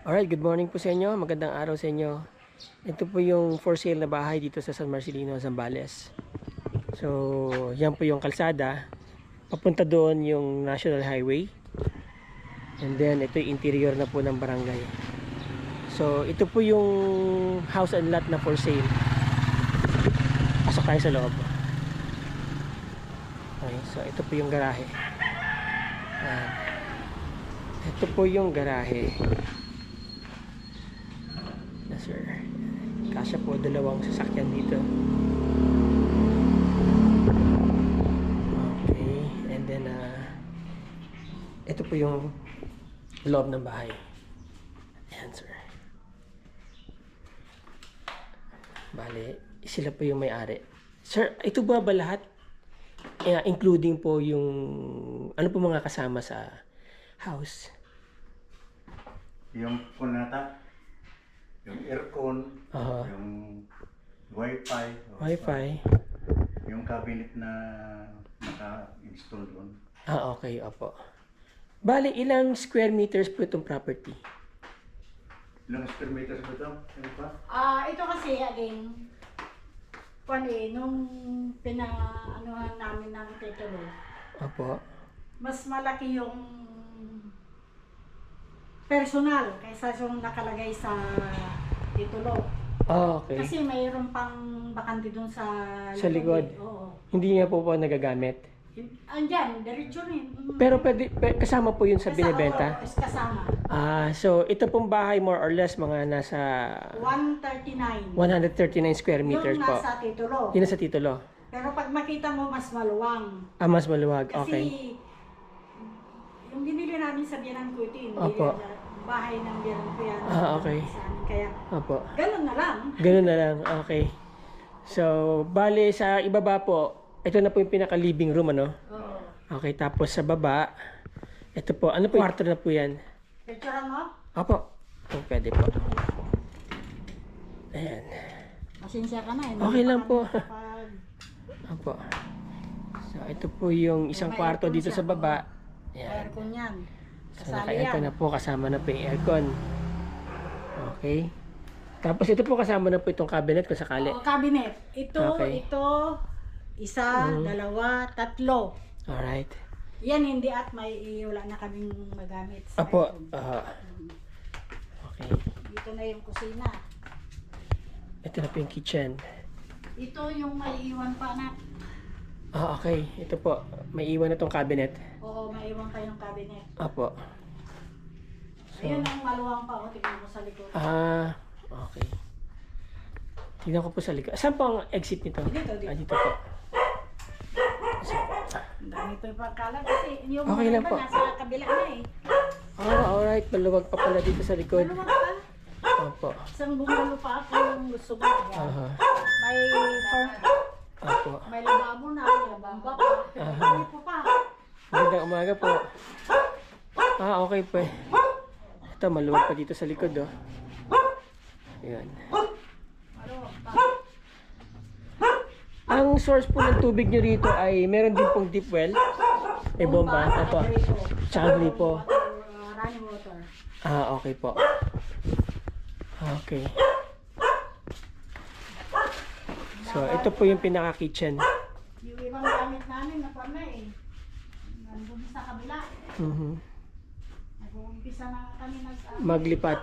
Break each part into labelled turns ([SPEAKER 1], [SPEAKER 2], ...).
[SPEAKER 1] Alright, good morning po sa inyo. Magandang araw sa inyo. Ito po yung for sale na bahay dito sa San Marcelino, Zambales. So, yan po yung kalsada. Papunta doon yung National Highway. And then, ito yung interior na po ng barangay. So, ito po yung house and lot na for sale. Pasok tayo sa loob. Okay, so ito po yung garahe. Ayan. Ito po yung garahe. Sir, kasya po dalawang sasakyan dito. Okay, and then ito po yung loob ng bahay. Ayan, sir. Bale, sila po yung may-ari. Sir, ito ba lahat? Including po yung ano po mga kasama sa house?
[SPEAKER 2] Yung punata, yung aircon, yung wifi,
[SPEAKER 1] Wi-Fi.
[SPEAKER 2] yung cabinet na naka-install doon.
[SPEAKER 1] Okay, opo. Bale, ilang square meters po itong property?
[SPEAKER 2] Ilang square meters ba ito? Ano pa?
[SPEAKER 3] Ito kasi again, nung pinaanuhan namin ng titulo,
[SPEAKER 1] Opo.
[SPEAKER 3] mas malaki yung personal kaysa yung nakalagay sa titulo.
[SPEAKER 1] Okay.
[SPEAKER 3] Kasi mayroon pang bakante dun sa
[SPEAKER 1] Likod.
[SPEAKER 3] Oo.
[SPEAKER 1] Hindi niya po nagagamit.
[SPEAKER 3] Andyan, diretso rin.
[SPEAKER 1] Pero kasama po yun sa binibenta?
[SPEAKER 3] Oo, is kasama.
[SPEAKER 1] So ito pong bahay more or less mga nasa
[SPEAKER 3] 139.
[SPEAKER 1] 139 square meters
[SPEAKER 3] Yung
[SPEAKER 1] po.
[SPEAKER 3] nasa titulo.
[SPEAKER 1] Yun nasa titulo.
[SPEAKER 3] Pero pag makita mo, mas maluwang.
[SPEAKER 1] Mas maluwag.
[SPEAKER 3] Kasi
[SPEAKER 1] Okay.
[SPEAKER 3] yung binili namin sa Biyanan ko ito, hindi
[SPEAKER 1] Opo.
[SPEAKER 3] bahay ng Biyanan ko yan.
[SPEAKER 1] Okay.
[SPEAKER 3] Sa amin. Kaya,
[SPEAKER 1] Opo.
[SPEAKER 3] ganun na lang.
[SPEAKER 1] Ganun na lang. Okay. So, bale sa ibaba po, ito na po yung pinaka-living room, ano?
[SPEAKER 3] Oo.
[SPEAKER 1] Okay, tapos sa baba, ito po, ano po yung kwarto na po yan?
[SPEAKER 3] Picture mo?
[SPEAKER 1] Opo. Pwede po. Ayan.
[SPEAKER 3] Pasensya ka na.
[SPEAKER 1] Okay lang po.
[SPEAKER 3] Kapag
[SPEAKER 1] Opo. So, ito po yung isang
[SPEAKER 3] May
[SPEAKER 1] kwarto
[SPEAKER 3] aircon
[SPEAKER 1] dito
[SPEAKER 3] siya,
[SPEAKER 1] sa baba. Ayan.
[SPEAKER 3] aircon yan.
[SPEAKER 1] So,
[SPEAKER 3] Kasali
[SPEAKER 1] naka-aircon
[SPEAKER 3] yan.
[SPEAKER 1] na po. Kasama na po yung aircon. Okay. Tapos ito po kasama na po itong cabinet kung sakali.
[SPEAKER 3] Oo, cabinet. Ito,
[SPEAKER 1] Okay.
[SPEAKER 3] isa, dalawa, tatlo.
[SPEAKER 1] Alright.
[SPEAKER 3] Yan hindi at wala na kaming magamit sa
[SPEAKER 1] Apo.
[SPEAKER 3] aircon.
[SPEAKER 1] Okay.
[SPEAKER 3] Dito na yung kusina.
[SPEAKER 1] Ito na po yung kitchen.
[SPEAKER 3] Ito yung may iwan pa na.
[SPEAKER 1] Okay. Ito po. May iwan na itong cabinet.
[SPEAKER 3] Oo, may iwan kayong cabinet.
[SPEAKER 1] Apo.
[SPEAKER 3] Ayun ang maluwang pa. O, tignan mo sa likod.
[SPEAKER 1] Okay. Tingnan ko po sa likod. Saan po ang exit nito?
[SPEAKER 3] Dito.
[SPEAKER 1] Dito po.
[SPEAKER 3] Ang dami pa yung pagkalat kasi yung
[SPEAKER 1] Okay
[SPEAKER 3] mga
[SPEAKER 1] lang
[SPEAKER 3] iba
[SPEAKER 1] po.
[SPEAKER 3] nasa kabila na eh.
[SPEAKER 1] Alright. Maluwag pa pala dito sa likod.
[SPEAKER 3] Maluwang pa.
[SPEAKER 1] Opo.
[SPEAKER 3] Isang bungalo pa ako yung gusto ko. May
[SPEAKER 1] Opo.
[SPEAKER 3] may lababo na, may labamba pa. May po pa.
[SPEAKER 1] Magandang umaga po. Okay po. Ito, maluwag pa dito sa likod, oh. Ayan.
[SPEAKER 3] Maluwang pa.
[SPEAKER 1] Ang source po ng tubig nyo rito ay meron din pong deep well. May bomba. Opo. Tsaka gripo.
[SPEAKER 3] Running water.
[SPEAKER 1] Okay po. Okay. So, ito po yung pinaka-kitchen.
[SPEAKER 3] Yung ibang gamit namin na na eh. Nandun sa kabila. Nag-uumpisa na kami
[SPEAKER 1] Maglipat.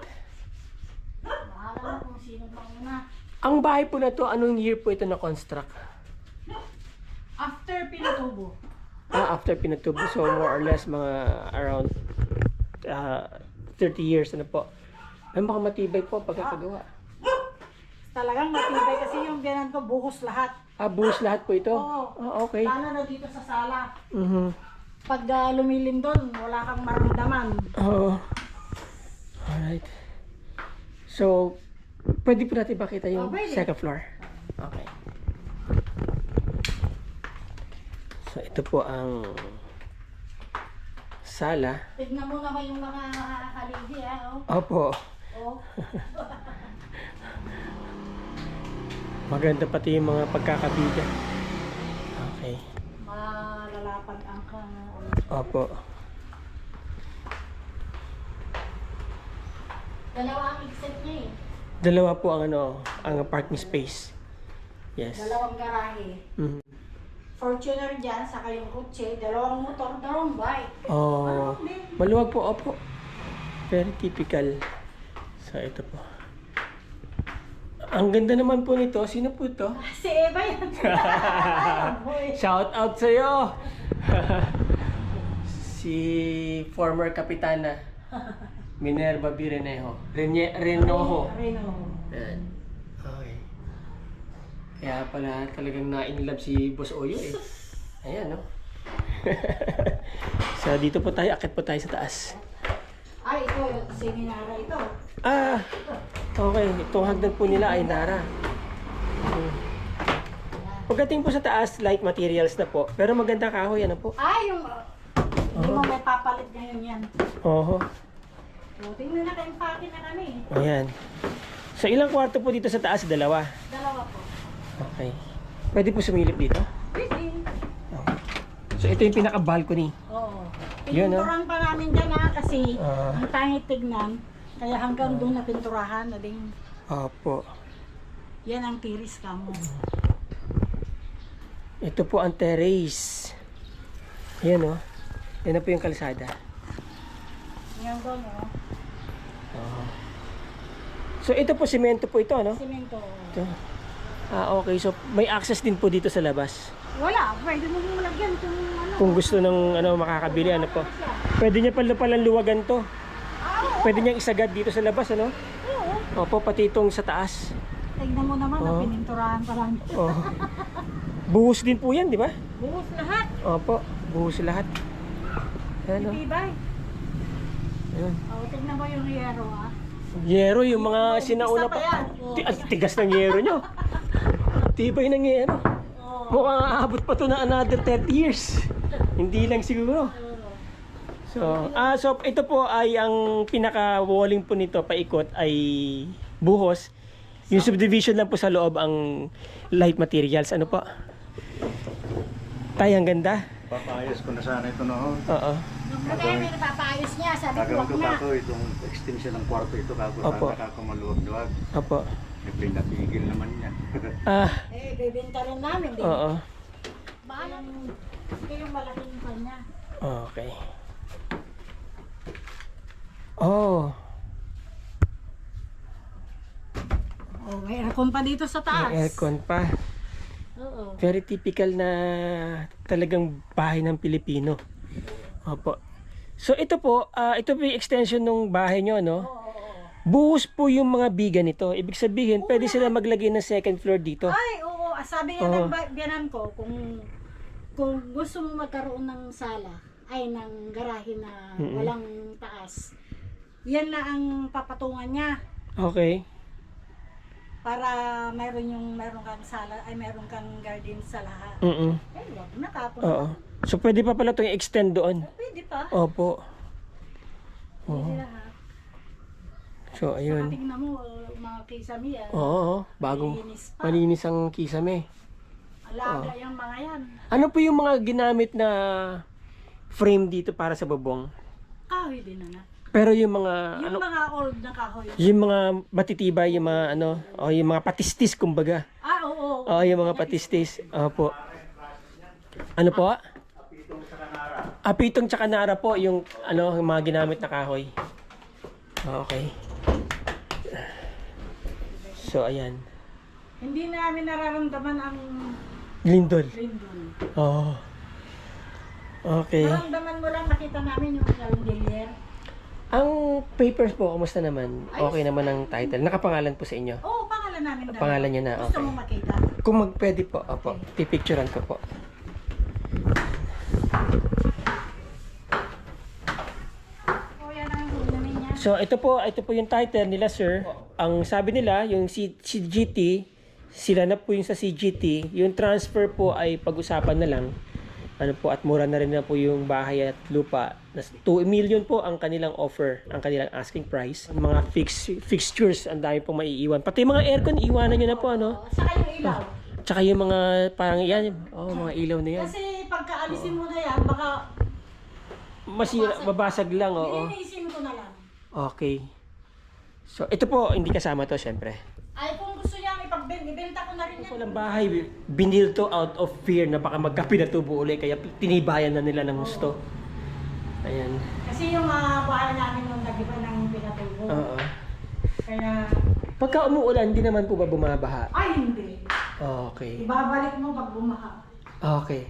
[SPEAKER 3] bahala na kung sino mauna.
[SPEAKER 1] Ang bahay po na to, anong year po ito na-construct?
[SPEAKER 3] After pinatubo.
[SPEAKER 1] After pinatubo. So, more or less mga around 30 years na po. Ay, baka matibay po pagkakagawa.
[SPEAKER 3] Talagang matibay kasi yung biyanan ko buhos lahat.
[SPEAKER 1] Buhos lahat po ito?
[SPEAKER 3] Oo.
[SPEAKER 1] Okay.
[SPEAKER 3] Lalo na dito sa sala.
[SPEAKER 1] Mm-hmm.
[SPEAKER 3] Pag lumilim doon, wala kang maramdaman.
[SPEAKER 1] Oo. Alright. So, pwede po natin makita yung
[SPEAKER 3] pwede.
[SPEAKER 1] second floor. Okay. So, ito po ang sala.
[SPEAKER 3] Tignan mo naman yung mga haligi oh.
[SPEAKER 1] Opo.
[SPEAKER 3] Oh.
[SPEAKER 1] Maganda pati yung mga pagkakabida. Okay.
[SPEAKER 3] Malalapad ang
[SPEAKER 1] Opo.
[SPEAKER 3] Dalawa ang exit niya eh.
[SPEAKER 1] Dalawa po ang ang parking space. Yes.
[SPEAKER 3] Dalawang garahe.
[SPEAKER 1] Mhm.
[SPEAKER 3] Fortuner dyan, saka yung kotse, dalawang motor, dalawang bike.
[SPEAKER 1] Oh, maluwag po, opo. Very typical. So, ito po. Ang ganda naman po nito. Sino po ito?
[SPEAKER 3] Si Eva yan. Boy.
[SPEAKER 1] Shout out sa'yo! Si former Kapitana Minerva Birenejo. Renojo.
[SPEAKER 3] Reno.
[SPEAKER 1] Yan. Okay. Kaya pala talagang na-inlove si Boss Oyo eh. Ayan, no? So, dito po tayo. Akit po tayo sa taas.
[SPEAKER 3] Ay, ito, seminara ito.
[SPEAKER 1] Ah! Okay. Itong hagdan po nila ay Nara. Pagdating po sa taas, light materials na po. Pero maganda kahoy, ano po?
[SPEAKER 3] Ay, yung... Hindi mo may papalit ngayon yan.
[SPEAKER 1] Oho.
[SPEAKER 3] O, tingnan na ka-empake na kami.
[SPEAKER 1] Ayan. So, ilang kwarto po dito sa taas? Dalawa.
[SPEAKER 3] Dalawa po.
[SPEAKER 1] Okay. Pwede po sumilip dito?
[SPEAKER 3] Pwede.
[SPEAKER 1] Okay. So, ito yung pinaka-balcony.
[SPEAKER 3] Oo.
[SPEAKER 1] Yun, no?
[SPEAKER 3] Pininturahan pa namin dyan ha, kasi
[SPEAKER 1] Ah.
[SPEAKER 3] ang pangit tignan. Kaya hanggang doon na pinturahan na din.
[SPEAKER 1] Opo.
[SPEAKER 3] Yan ang tiris ka mo.
[SPEAKER 1] Ito po ang terrace. Ayan, oh. Yan na po yung kalsada.
[SPEAKER 3] Yan doon, oh.
[SPEAKER 1] Oo. So, ito po, simento po ito, no?
[SPEAKER 3] Simento.
[SPEAKER 1] Ito. Ah, okay. So, may access din po dito sa labas.
[SPEAKER 3] Wala, pwede mo malagyan kung ano.
[SPEAKER 1] Kung gusto ng makakabili, ano po. Pwede niya palang luwagan to. Pwede niyang isagad dito sa labas, ano?
[SPEAKER 3] Oo.
[SPEAKER 1] Opo, pati itong sa taas.
[SPEAKER 3] Tignan mo naman,
[SPEAKER 1] Oo.
[SPEAKER 3] pininturahan pa lang.
[SPEAKER 1] Oh. Buhos din po yan, di ba?
[SPEAKER 3] Buhos lahat.
[SPEAKER 1] Opo, buhos lahat. Ayan, oh.
[SPEAKER 3] Tibay.
[SPEAKER 1] Ayan.
[SPEAKER 3] Oh, tignan mo yung hero, ah.
[SPEAKER 1] Yero, yung mga sinauna
[SPEAKER 3] Isa pa yan.
[SPEAKER 1] Tigas ng yero nyo. Tibay ng yero.
[SPEAKER 3] Oo.
[SPEAKER 1] Mukhang aabot pa to na another 30 years. Hindi lang siguro. So ito po ay ang pinaka-walling po nito paikot ay buhos. Yung subdivision lang po sa loob ang light materials. Ano po? Tay, ang ganda.
[SPEAKER 2] Papayas ko na sana ito noon.
[SPEAKER 1] Oo.
[SPEAKER 3] Nung kami napapayos niya, sabi ko,
[SPEAKER 2] Gagawin
[SPEAKER 3] wag
[SPEAKER 2] ko
[SPEAKER 3] na.
[SPEAKER 2] kako itong extension ng kwarto ito kako
[SPEAKER 1] Opo.
[SPEAKER 2] sana kakamaluwag-luwag.
[SPEAKER 1] Opo.
[SPEAKER 2] May pinatigil naman niya.
[SPEAKER 1] Ah,
[SPEAKER 3] Eh, bibenta rin namin din.
[SPEAKER 1] oo.
[SPEAKER 3] Bahala. Ito yung malaking kanya.
[SPEAKER 1] Okay. Oh.
[SPEAKER 3] Oh, may aircon pa dito sa taas.
[SPEAKER 1] May aircon pa.
[SPEAKER 3] Oo.
[SPEAKER 1] Very typical na talagang bahay ng Pilipino. Opo. So ito po, ito po yung extension ng bahay nyo, no? Buhos po yung mga biga nito. Ibig sabihin, pwede sila maglagay ng second floor dito.
[SPEAKER 3] Ay, oo. Sabi nga
[SPEAKER 1] Oo.
[SPEAKER 3] ng biyanan ko, kung gusto mo magkaroon ng sala, ay ng garahe na walang taas, yan na ang papatungan niya.
[SPEAKER 1] Okay.
[SPEAKER 3] Para meron kang sala, ay meron kang garden sa lahat.
[SPEAKER 1] Mm-mm.
[SPEAKER 3] Eh, wag na tapon.
[SPEAKER 1] Oo. So pwede pa pala itong i-extend doon.
[SPEAKER 3] Pwede pa.
[SPEAKER 1] Opo.
[SPEAKER 3] Pwede lahat.
[SPEAKER 1] So
[SPEAKER 3] Saka
[SPEAKER 1] ayun.
[SPEAKER 3] tingnan mo, mga kisame yan.
[SPEAKER 1] Oo, bagong
[SPEAKER 3] Malinis pa.
[SPEAKER 1] malinis ang kisame.
[SPEAKER 3] Alaga yung mga yan.
[SPEAKER 1] Ano po yung mga ginamit na frame dito para sa bubong?
[SPEAKER 3] Kahoy din na.
[SPEAKER 1] Pero yung mga
[SPEAKER 3] Yung mga old na kahoy.
[SPEAKER 1] yung mga matitibay, yung mga o yung mga patistis kumbaga.
[SPEAKER 3] Ah, oo.
[SPEAKER 1] Oo, yung mga patistis. Opo. Ano po? Apitong tsaka nara po yung yung mga ginamit na kahoy. Okay. So ayan.
[SPEAKER 3] Hindi namin nararamdaman ang
[SPEAKER 1] Lindol.
[SPEAKER 3] lindol.
[SPEAKER 1] Oh. Okay.
[SPEAKER 3] Nararamdaman mo lang, nakita namin yung chandelier.
[SPEAKER 1] Ang papers po, kumusta naman? Okay naman ang title. Nakapangalan po sa inyo.
[SPEAKER 3] Oo, pangalan namin. dalawa.
[SPEAKER 1] Pangalan niyo na,
[SPEAKER 3] Gusto
[SPEAKER 1] okay.
[SPEAKER 3] mo makita?
[SPEAKER 1] Kung pwede po, opo. Pipicturean ko po.
[SPEAKER 3] Oo, yan ang hulamin niya.
[SPEAKER 1] So ito po yung title nila, sir. Ang sabi nila, yung CGT, sila na po yung sa CGT. Yung transfer po ay pag-usapan na lang. Ano po, at mura na rin na po yung bahay at lupa. 2 million po ang kanilang offer, ang kanilang asking price. Mga fixtures, ang dami pong maiiwan. Pati yung mga aircon, iwanan nyo na po, ano?
[SPEAKER 3] Oo, saka yung ilaw.
[SPEAKER 1] Tsaka yung mga, parang yan, mga ilaw na yan.
[SPEAKER 3] Kasi pagkaalisin mo na yan, baka
[SPEAKER 1] Masira, babasag lang, oo.
[SPEAKER 3] lilinisin ko na lang.
[SPEAKER 1] Okay. So, ito po, hindi kasama to, syempre.
[SPEAKER 3] Ay, kung gusto niya ibenta ko na rin
[SPEAKER 1] Ito
[SPEAKER 3] yan.
[SPEAKER 1] lang bahay, binil to out of fear na baka magkapinatubo uli, kaya tinibayan na nila ng gusto. Ayan.
[SPEAKER 3] Kasi yung bahay namin nung nag-iba ng pinatubo.
[SPEAKER 1] Oo.
[SPEAKER 3] Kaya,
[SPEAKER 1] Pagka umuulan, hindi naman po ba bumabaha?
[SPEAKER 3] ay hindi.
[SPEAKER 1] Okay.
[SPEAKER 3] Ibabalik mo pag bumaha.
[SPEAKER 1] Okay.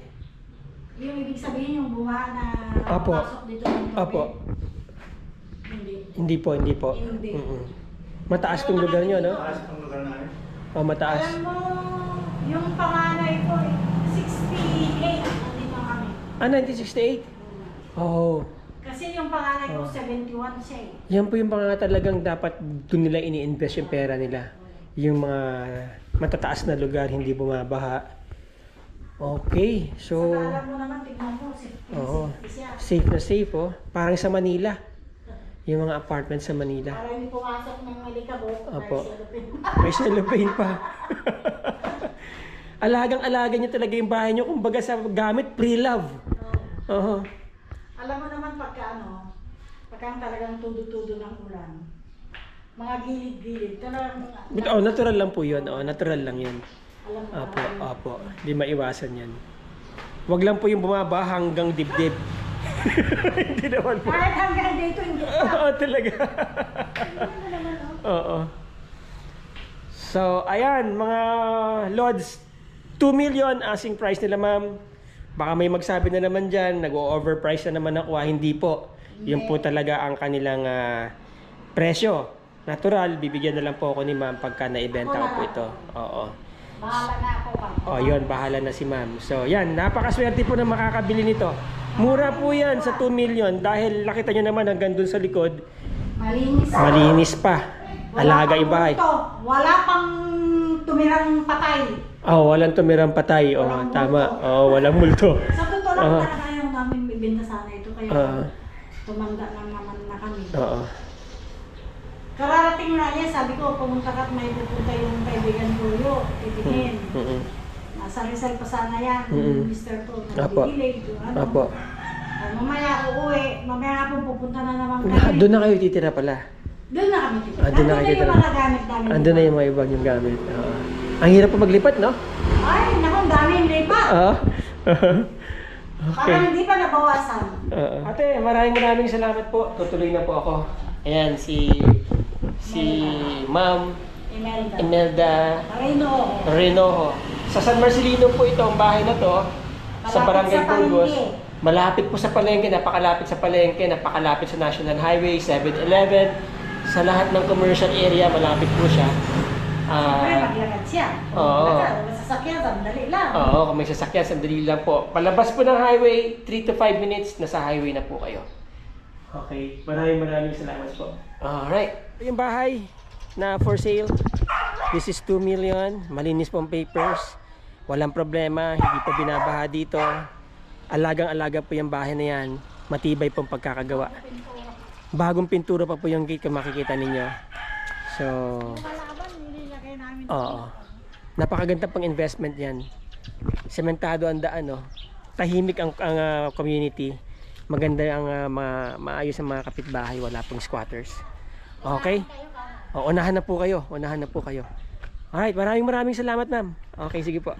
[SPEAKER 3] Yung ibig sabihin yung bumaha na
[SPEAKER 1] Apo.
[SPEAKER 3] pasok dito ng tubig.
[SPEAKER 1] Apo.
[SPEAKER 3] Hindi.
[SPEAKER 1] Hindi po, hindi po.
[SPEAKER 3] Hindi.
[SPEAKER 1] Mataas tong lugar nyo, no?
[SPEAKER 2] Taas ang lugar namin.
[SPEAKER 1] Oh, mataas.
[SPEAKER 3] Alam mo, yung panganay ko, 68 nandito kami.
[SPEAKER 1] 1968? Oh.
[SPEAKER 3] Kasi yung panganay ko, 71 siya eh.
[SPEAKER 1] Yan po yung mga talagang dapat doon nila ini-invest yung pera nila. Yung mga matataas na lugar, hindi bumabaha. Okay, so
[SPEAKER 3] Saka alam mo naman, tignan mo,
[SPEAKER 1] Oo.
[SPEAKER 3] safety siya.
[SPEAKER 1] safe na safe, oh. Parang sa Manila. Yung mga apartment sa Manila.
[SPEAKER 3] Para hindi pumasok ng malikabot,
[SPEAKER 1] Opo.
[SPEAKER 3] may cellophane.
[SPEAKER 1] May cellophane pa. Alagang-alaga niyo talaga yung bahay niyo. Kumbaga sa gamit, pre-love. Oo.
[SPEAKER 3] Alam mo naman pagka talagang tudo-tudo ng ulan, mga gilid-gilid, talagang,
[SPEAKER 1] Oh, natural lang po yun. Oh, natural lang yun.
[SPEAKER 3] alam mo
[SPEAKER 1] Apo,
[SPEAKER 3] naman.
[SPEAKER 1] apo. Hindi maiwasan yan. Wag lang po yung bumaba hanggang dibdib. Hindi naman po.
[SPEAKER 3] Kahit hanggang dito, hindi pa.
[SPEAKER 1] Oo, talaga.
[SPEAKER 3] Ano naman, oh.
[SPEAKER 1] Oo. So, ayan, mga Lods, 2 million asking price nila, ma'am. Baka may magsabi na naman dyan, nag-overprice na naman ako. Hindi po. Yun po talaga ang kanilang presyo. Natural, bibigyan na lang po ako ni ma'am pagka naibenta ko po ito. Oo.
[SPEAKER 3] Bahala na ako pa.
[SPEAKER 1] Oh, yun, bahala na si ma'am. So, yan, napakaswerte po na makakabili nito. Mura po yan sa 2 million dahil nakita nyo naman hanggang dun sa likod,
[SPEAKER 3] Malinis.
[SPEAKER 1] malinis pa. Alaga
[SPEAKER 3] pang
[SPEAKER 1] ibahay.
[SPEAKER 3] multo. Wala pang tumirang patay.
[SPEAKER 1] Oh, walang tumirang patay. Oh,
[SPEAKER 3] Walang
[SPEAKER 1] tama.
[SPEAKER 3] multo.
[SPEAKER 1] Oh, walang multo.
[SPEAKER 3] Sa totoo lang
[SPEAKER 1] Oo.
[SPEAKER 3] talaga yung namin bibenta sana ito. Kaya
[SPEAKER 1] Oo.
[SPEAKER 3] tumanda na naman na kami.
[SPEAKER 1] Oo.
[SPEAKER 3] Kararating na niya, sabi ko, pumunta ka at may pupunta yung kaibigan ko yun. Titingin.
[SPEAKER 1] Mm-mm.
[SPEAKER 3] Nasa Rizal pa sana yan,
[SPEAKER 1] Mm-mm.
[SPEAKER 3] Mr. To.
[SPEAKER 1] Apo.
[SPEAKER 3] Nag-delay. Ano.
[SPEAKER 1] Apo.
[SPEAKER 3] Mamaya uuwi. Mamaya hapon pupunta na naman
[SPEAKER 1] Doon na kayo titira pala.
[SPEAKER 3] Doon na kami titira.
[SPEAKER 1] Doon na kayo
[SPEAKER 3] Andun
[SPEAKER 1] titira.
[SPEAKER 3] yung mga gamit namin.
[SPEAKER 1] Andun na yung mga ibang yung gamit. Oo. Ang hirap pa maglipat, no?
[SPEAKER 3] Ay, naku, ang daming lipat.
[SPEAKER 1] Oo.
[SPEAKER 3] Parang hindi pa nabawasan.
[SPEAKER 1] Oo. Ate, maraming salamat po. Tutuloy na po ako. Ayan, si Ma'am
[SPEAKER 3] Imelda.
[SPEAKER 1] Imelda
[SPEAKER 3] Reno.
[SPEAKER 1] Renoho. Sa San Marcelino po ito, ang bahay na to. Sa
[SPEAKER 3] Malapit
[SPEAKER 1] Barangay
[SPEAKER 3] sa
[SPEAKER 1] Burgos.
[SPEAKER 3] palengke.
[SPEAKER 1] Malapit po sa palengke, napakalapit sa palengke, napakalapit sa National Highway, 7-Eleven. Sa lahat ng commercial area, malapit po siya.
[SPEAKER 3] Siyempre, maglakad siya.
[SPEAKER 1] Oo.
[SPEAKER 3] Maglakad. Sasakyan, sandali lang.
[SPEAKER 1] Oo, kung may sasakyan, sandali lang po. Palabas po ng highway, 3 to 5 minutes, nasa highway na po kayo. Okay, maraming salamat po. Alright, yung bahay na for sale. This is 2 million, malinis pong papers. Walang problema, hindi pa binabaha dito. Alagang-alaga po yung bahay na yan. Matibay pong pagkakagawa. Bagong pintura pa po yung gate kung makikita ninyo. So,
[SPEAKER 3] Kalaban, nililagay namin.
[SPEAKER 1] oo. Napakaganda pang investment yan. Sementado ang daan, no? Tahimik ang community. Maganda ang maayos ang mga kapitbahay. Wala pong squatters. Okay? O, unahan na po kayo. Unahan na po kayo. Alright, maraming salamat, ma'am. Okay, sige po.